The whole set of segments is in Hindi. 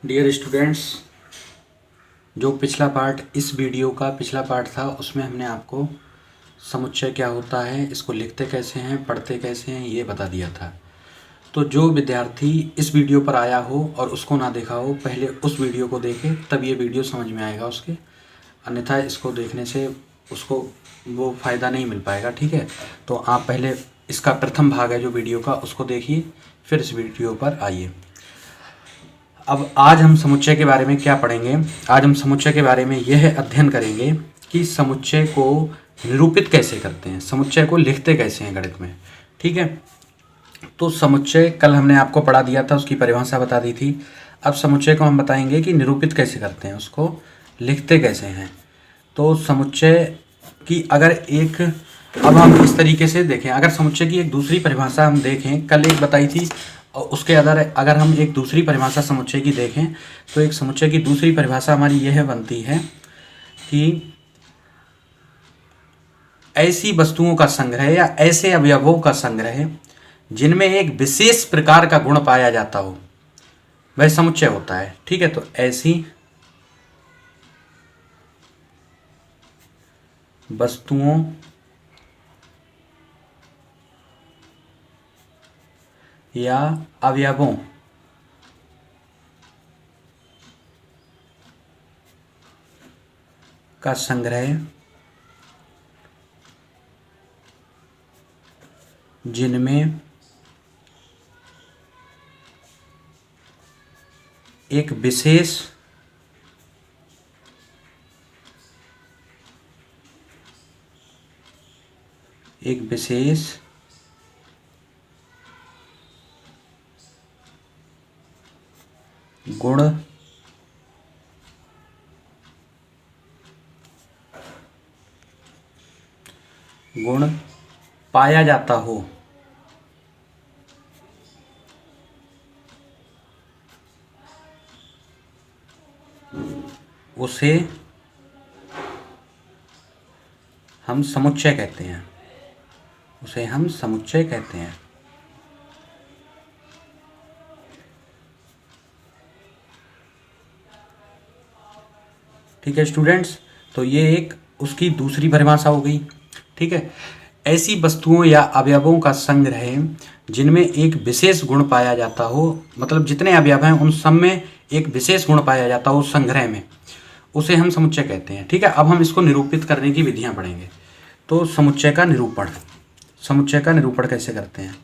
डियर स्टूडेंट्स, जो पिछला पार्ट इस वीडियो का पिछला पार्ट था उसमें हमने आपको समुच्चय क्या होता है, इसको लिखते कैसे हैं, पढ़ते कैसे हैं, ये बता दिया था। तो जो विद्यार्थी इस वीडियो पर आया हो और उसको ना देखा हो, पहले उस वीडियो को देखे, तब ये वीडियो समझ में आएगा उसके। अन्यथा इसको देखने से उसको वो फ़ायदा नहीं मिल पाएगा। ठीक है, तो आप पहले इसका प्रथम भाग है जो वीडियो का, उसको देखिए, फिर इस वीडियो पर आइए। अब आज हम समुच्चय के बारे में क्या पढ़ेंगे? आज हम समुच्चय के बारे में यह अध्ययन करेंगे कि समुच्चय को निरूपित कैसे करते हैं, समुच्चय को लिखते कैसे हैं गणित में। ठीक है, तो समुच्चय कल हमने आपको पढ़ा दिया था, उसकी परिभाषा बता दी थी। अब समुच्चय को हम बताएंगे कि निरूपित कैसे करते हैं, उसको लिखते कैसे हैं। तो समुच्चय की अगर एक, अब हम इस तरीके से देखें, अगर समुच्चय की एक दूसरी परिभाषा हम देखें, कल एक बताई थी, और उसके अगर हम एक दूसरी परिभाषा समुच्चय की देखें, तो एक समुच्चय की दूसरी परिभाषा हमारी यह बनती है कि ऐसी वस्तुओं का संग्रह या ऐसे अवयवों का संग्रह जिनमें एक विशेष प्रकार का गुण पाया जाता हो, वह समुच्चय होता है। ठीक है, तो ऐसी वस्तुओं या अवयवों का संग्रह जिनमें एक विशेष गुण पाया जाता हो, उसे हम समुच्चय कहते हैं। उसे हम समुच्चय कहते हैं। ठीक है स्टूडेंट्स, तो ये एक उसकी दूसरी परिभाषा हो गई। ठीक है, ऐसी वस्तुओं या अवयवों का संग्रह जिनमें एक विशेष गुण पाया जाता हो, मतलब जितने अवयव हैं उन सब में एक विशेष गुण पाया जाता हो संग्रह में, उसे हम समुच्चय कहते हैं। ठीक है, अब हम इसको निरूपित करने की विधियां पढ़ेंगे। तो समुच्चय का निरूपण कैसे करते हैं?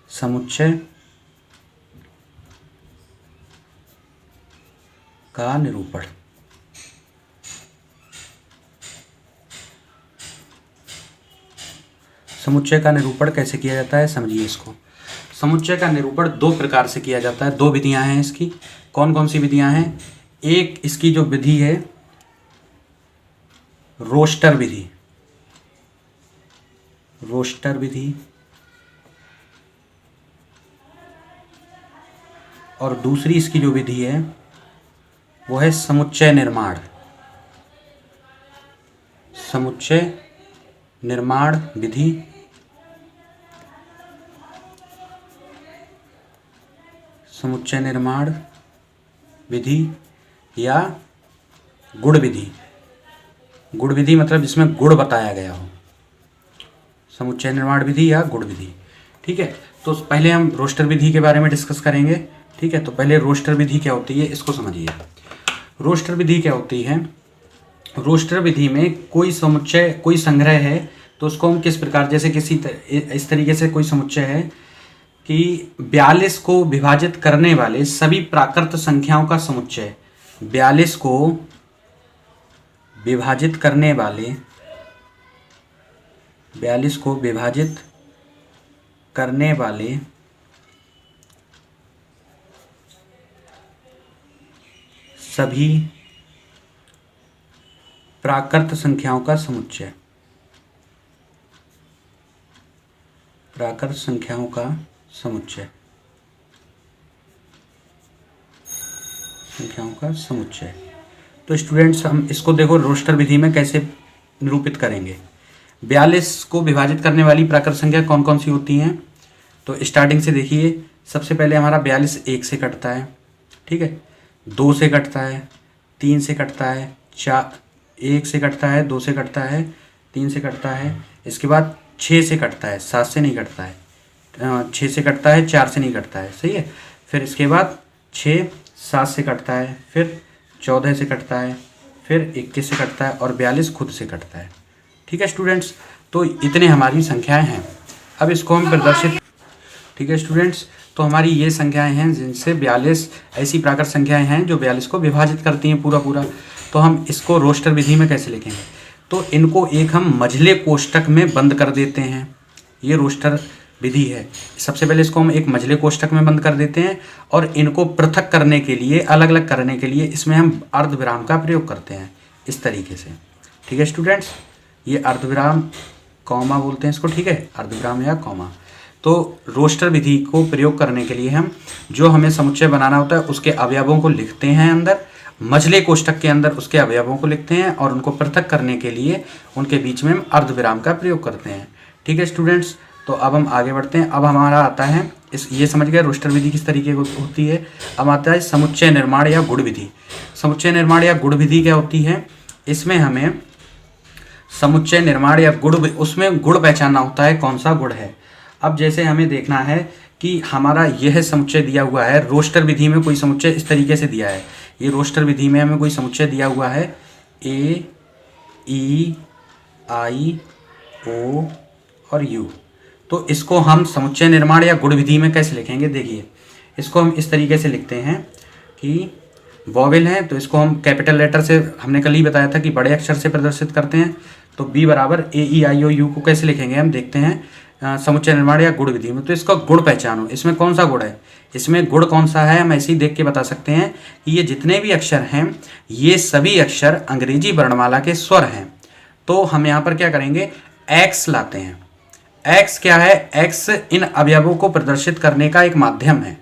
समुच्चय का निरूपण, समुच्चय का निरूपण कैसे किया जाता है, समझिए इसको। समुच्चय का निरूपण दो प्रकार से किया जाता है, दो विधियां हैं इसकी। कौन कौन सी विधियां हैं? एक इसकी जो विधि है रोस्टर विधि, और दूसरी इसकी जो विधि है वो है समुच्चय निर्माण विधि। समुच्चय निर्माण विधि या गुण विधि मतलब जिसमें गुण बताया गया हो, समुच्चय निर्माण विधि या गुण विधि। ठीक है, तो पहले हम रोस्टर विधि के बारे में डिस्कस करेंगे। ठीक है, तो पहले रोस्टर विधि क्या होती है इसको समझिए। रोस्टर विधि क्या होती है? रोस्टर विधि में कोई समुच्चय, कोई संग्रह है, तो उसको हम किस प्रकार, जैसे इस तरीके से कोई समुच्चय है कि 42 को विभाजित करने वाले सभी प्राकृत संख्याओं का समुच्चय, 42 को विभाजित करने वाले 42 को विभाजित करने वाले सभी प्राकृत संख्याओं का समुच्चय, तो स्टूडेंट्स हम इसको देखो रोस्टर विधि में कैसे निरूपित करेंगे। 42 को विभाजित करने वाली प्राकृत संख्या कौन कौन सी होती हैं? तो स्टार्टिंग से देखिए, सबसे पहले हमारा 42 1 से कटता है। ठीक है, 2 से कटता है, 3 से कटता है, 1 से कटता है, 2 से कटता है, 3 से कटता है, इसके बाद 6 से कटता है, 7 से नहीं कटता है, 6 से कटता है, 4 से नहीं कटता है, सही है। फिर इसके बाद 6 7 से कटता है, फिर 14 से कटता है, फिर 21 से कटता है और 42 खुद से कटता है। ठीक है स्टूडेंट्स, तो इतने हमारी संख्याएं हैं। अब इसको हम प्रदर्शित, ठीक है स्टूडेंट्स, तो हमारी ये संख्याएं हैं जिनसे 42 ऐसी प्राकृत संख्याएं हैं जो 42 को विभाजित करती हैं पूरा पूरा। तो हम इसको रोस्टर विधि में कैसे लिखेंगे, तो इनको एक हम मझले कोष्टक में बंद कर देते हैं। ये रोस्टर विधि है। सबसे पहले इसको हम एक मझले कोष्टक में बंद कर देते हैं और इनको पृथक करने के लिए, अलग अलग करने के लिए इसमें हम अर्धविराम का प्रयोग करते हैं इस तरीके से। ठीक है स्टूडेंट्स, ये अर्धविराम कॉमा बोलते हैं इसको, ठीक है, अर्धविराम या कॉमा। तो रोस्टर विधि को प्रयोग करने के लिए हम जो हमें समुच्चय बनाना होता है उसके अवयवों को लिखते हैं अंदर, मझले कोष्टक के अंदर उसके अवयवों को लिखते हैं और उनको पृथक करने के लिए उनके बीच में हम अर्धविराम का प्रयोग करते हैं। ठीक है स्टूडेंट्स, तो अब हम आगे बढ़ते हैं। अब हमारा आता है ये समझ गए रोस्टर विधि किस तरीके की होती है। अब आता है समुच्चय निर्माण या गुण विधि। समुच्चय निर्माण या गुण विधि क्या होती है, इसमें हमें समुच्चय निर्माण या गुण, उसमें गुण पहचानना होता है कौन सा गुण है। अब जैसे हमें देखना है कि हमारा यह समुच्चय दिया हुआ है, रोस्टर विधि में कोई समुच्चय इस तरीके से दिया है, ये रोस्टर विधि में हमें कोई समुच्चय दिया हुआ है ए ई आई ओ और यू। तो इसको हम समुच्चय निर्माण या गुण विधि में कैसे लिखेंगे, देखिए इसको हम इस तरीके से लिखते हैं कि वॉवेल है तो इसको हम कैपिटल लेटर से, हमने कल ही बताया था कि बड़े अक्षर से प्रदर्शित करते हैं। तो बी बराबर ए ई आई ओ यू को कैसे लिखेंगे हम देखते हैं समुच्चय निर्माण या गुण विधि में। तो इसका गुण पहचानो, इसमें कौन सा गुण है, इसमें गुण कौन सा है हम ऐसे ही देख के बता सकते हैं कि ये जितने भी अक्षर हैं ये सभी अक्षर अंग्रेजी वर्णमाला के स्वर हैं। तो हम यहाँ पर क्या करेंगे, एक्स लाते हैं। एक्स क्या है, एक्स इन अवयवों को प्रदर्शित करने का एक माध्यम है,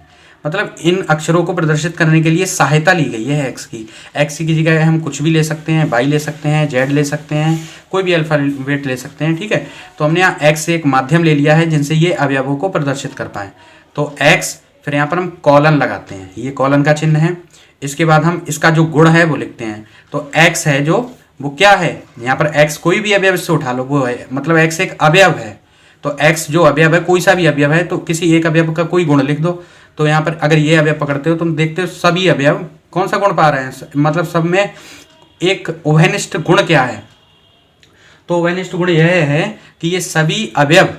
मतलब इन अक्षरों को प्रदर्शित करने के लिए सहायता ली गई है एक्स की। एक्स की जगह हम कुछ भी ले सकते हैं, वाई ले सकते हैं, जेड ले सकते हैं, कोई भी अल्फाबेट ले सकते हैं। ठीक है, तो हमने यहाँ एक्स से एक माध्यम ले लिया है जिनसे ये अवयवों को प्रदर्शित कर पाएँ। तो एक्स, फिर यहाँ पर हम कॉलन लगाते हैं, ये कॉलन का चिन्ह है। इसके बाद हम इसका जो गुण है वो लिखते हैं। तो एक्स है जो, वो क्या है, यहाँ पर एक्स कोई भी अवयव से उठा लो वो है, मतलब एक्स एक अवयव है। तो एक्स जो अवयव है, कोई सा भी अवयव है, तो किसी एक अवयव का कोई गुण लिख दो। तो यहाँ पर अगर ये अवयव पकड़ते हो तुम देखते हो सभी अवयव कौन सा गुण पा रहे हैं, मतलब सब में एक उभयनिष्ठ गुण क्या है। तो उभयनिष्ठ गुण यह है कि ये सभी अवयव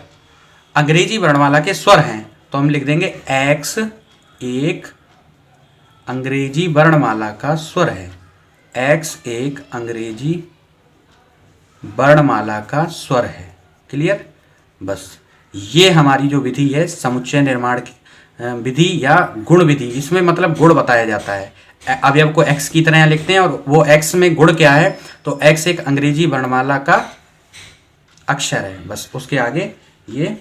अंग्रेजी वर्णमाला के स्वर हैं। तो हम लिख देंगे एक्स एक अंग्रेजी वर्णमाला का स्वर है, एक्स एक अंग्रेजी वर्णमाला का स्वर है। क्लियर, बस ये हमारी जो विधि है समुच्चय निर्माण की विधि या गुण विधि, इसमें मतलब गुण बताया जाता है। अवयव को एक्स की तरह लिखते हैं और वो एक्स में गुण क्या है, तो एक्स एक अंग्रेजी वर्णमाला का अक्षर है, बस उसके आगे ये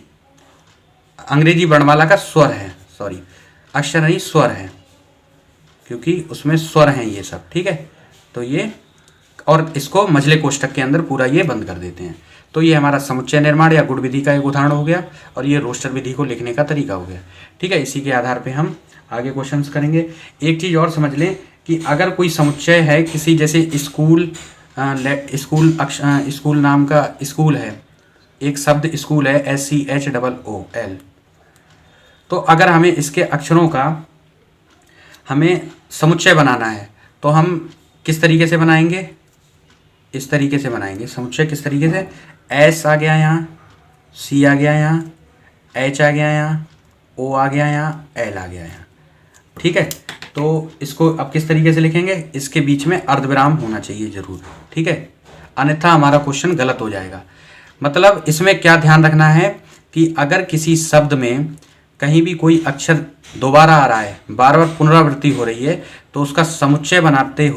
अंग्रेजी वर्णमाला का स्वर है, सॉरी अक्षर नहीं स्वर है, क्योंकि उसमें स्वर हैं ये सब। ठीक है, तो ये, और इसको मझले कोष्टक के अंदर पूरा ये बंद कर देते हैं। तो ये हमारा समुच्चय निर्माण या गुण विधि का एक उदाहरण हो गया और ये रोस्टर विधि को लिखने का तरीका हो गया। ठीक है, इसी के आधार पे हम आगे क्वेश्चंस करेंगे। एक चीज़ और समझ लें कि अगर कोई समुच्चय है किसी, जैसे स्कूल नाम का स्कूल है, एक शब्द स्कूल है SCHOOL, तो अगर हमें इसके अक्षरों का हमें समुच्चय बनाना है तो हम किस तरीके से बनाएंगे, इस तरीके से बनाएंगे समुच्चय। किस तरीके से, एस आ गया यहाँ, सी आ गया यहाँ, एच आ गया यहाँ, ओ आ गया यहाँ, एल आ गया यहाँ। ठीक है, तो इसको अब किस तरीके से लिखेंगे, इसके बीच में अर्धविराम होना चाहिए जरूर। ठीक है, अन्यथा हमारा क्वेश्चन गलत हो जाएगा। मतलब इसमें क्या ध्यान रखना है कि अगर किसी शब्द में कहीं भी कोई अक्षर दोबारा आ रहा है, बार बार पुनरावृत्ति हो रही है, तो उसका समुच्चय बनाते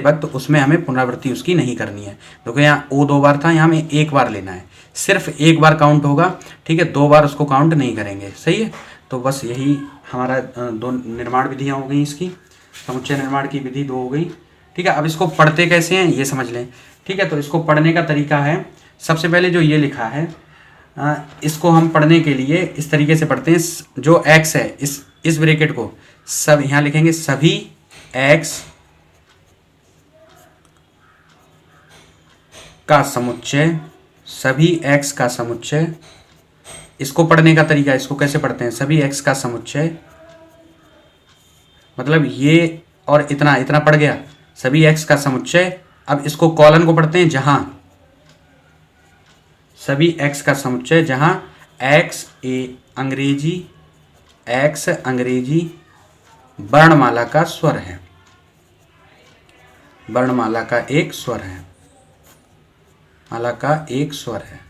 वक्त उसमें हमें पुनरावृत्ति उसकी नहीं करनी है। देखो यहाँ ओ 2 बार था, यहाँ हमें 1 बार लेना है, सिर्फ 1 बार काउंट होगा। ठीक है, 2 बार उसको काउंट नहीं करेंगे। सही है, तो बस यही हमारा 2 निर्माण विधियाँ हो गई, इसकी समुच्चय निर्माण की विधि 2 हो गई। ठीक है, अब इसको पढ़ते कैसे हैं ये समझ लें। ठीक है, तो इसको पढ़ने का तरीका है, सबसे पहले जो ये लिखा है इसको हम पढ़ने के लिए इस तरीके से पढ़ते हैं। जो एक्स है, इस ब्रैकेट को सब यहाँ लिखेंगे, सभी एक्स का समुच्चय, सभी एक्स का समुच्चय। इसको पढ़ने का तरीका, इसको कैसे पढ़ते हैं, सभी एक्स का समुच्चय मतलब ये और इतना इतना पड़ गया, सभी एक्स का समुच्चय। अब इसको कॉलन को पढ़ते हैं जहां सभी एक्स का समुच्चय, जहां एक्स अंग्रेजी वर्णमाला का स्वर है, वर्णमाला का एक स्वर है, माला का एक स्वर है।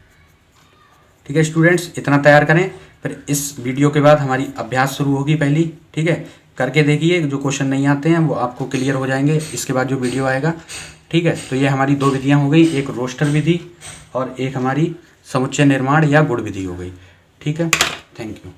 ठीक है स्टूडेंट्स, इतना तैयार करें, फिर इस वीडियो के बाद हमारी अभ्यास शुरू होगी पहली। ठीक है, करके देखिए, जो क्वेश्चन नहीं आते हैं वो आपको क्लियर हो जाएंगे इसके बाद जो वीडियो आएगा। ठीक है, तो ये हमारी दो विधियां हो गई, एक रोस्टर विधि और एक हमारी समुच्चय निर्माण या गुण विधि हो गई। ठीक है, थैंक यू।